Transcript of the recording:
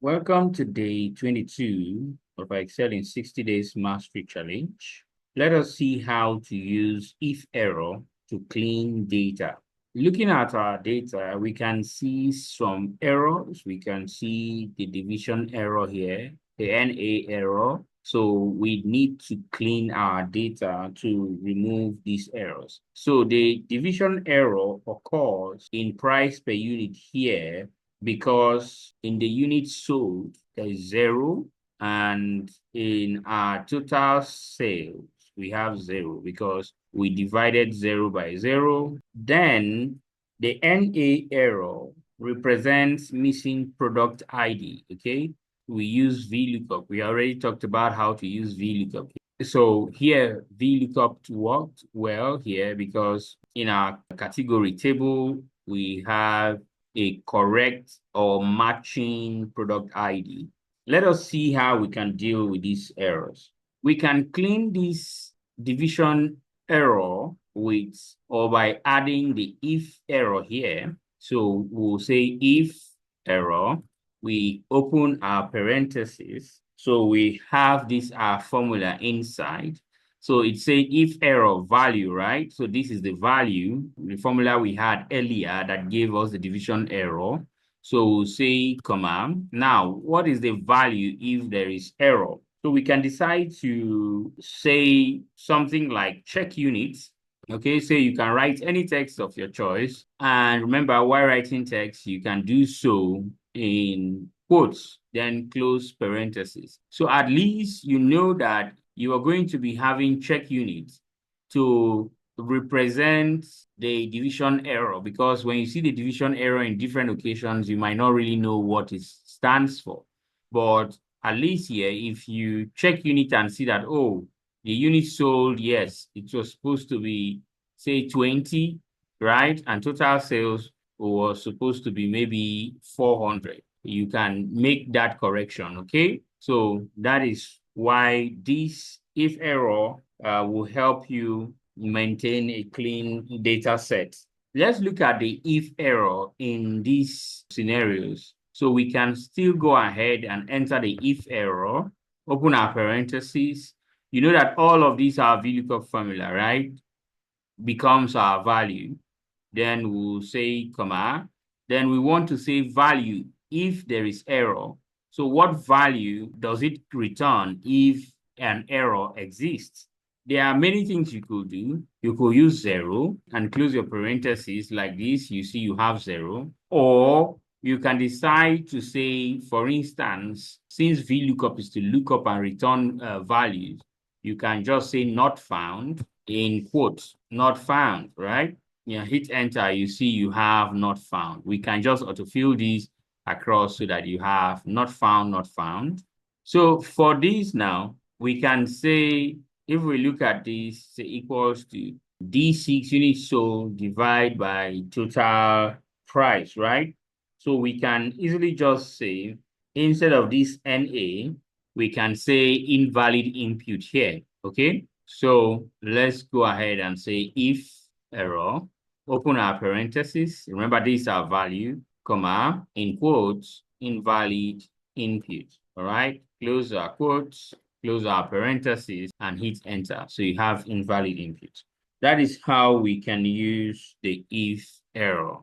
Welcome to day 22 of our Excel in 60 Days Mastery Challenge. Let us see how to use if error to clean data. Looking at our data, we can see some errors. We can see the division error here, the NA error. So we need to clean our data to remove these errors. So the division error occurs in price per unit here, because in the units sold, there is 0, and in our total sales, we have 0 because we divided 0 by 0. Then the NA error represents missing product ID, okay? We use VLOOKUP. We already talked about how to use VLOOKUP. So here, VLOOKUP worked well here because in our category table, we have a correct or matching product ID. Let us see how we can deal with these errors. We can clean this division error with or by adding the if error here. So we'll say if error, we open our parentheses. So we have this our formula inside. So it said if error value, right? So this is the value, the formula we had earlier that gave us the division error. So we'll say comma. Now, what is the value if there is error? So we can decide to say something like check units. Okay, so you can write any text of your choice. And remember, while writing text, you can do so in quotes, then close parentheses. So at least you know that you are going to be having check units to represent the division error, because when you see the division error in different occasions, you might not really know what it stands for. But at least here, if you check unit and see that, oh, the unit sold, yes, it was supposed to be, say, 20, right? And total sales was supposed to be maybe 400. You can make that correction, okay? So that is why this if error will help you maintain a clean data set. Let's look at the if error in these scenarios. So we can still go ahead and enter the if error, open our parentheses. You know that all of these are VLOOKUP formula, right? Becomes our value. Then we'll say comma. Then we want to say value if there is error. So what value does it return if an error exists? There are many things you could do. You could use 0 and close your parentheses like this. You see you have 0. Or you can decide to say, for instance, since VLOOKUP is to look up and return values, you can just say not found in quotes, not found, right? Hit enter, you see you have not found. We can just autofill these across so that you have not found, not found. So for this now, we can say, if we look at this, say equals to D6 units sold divide by total price, right? So we can easily just say, instead of this NA, we can say invalid input here, okay? So let's go ahead and say if error, open our parentheses. Remember, this is our value, comma, in quotes, invalid input. All right, close our quotes, close our parentheses, and hit enter. So you have invalid input. That is how we can use the if error.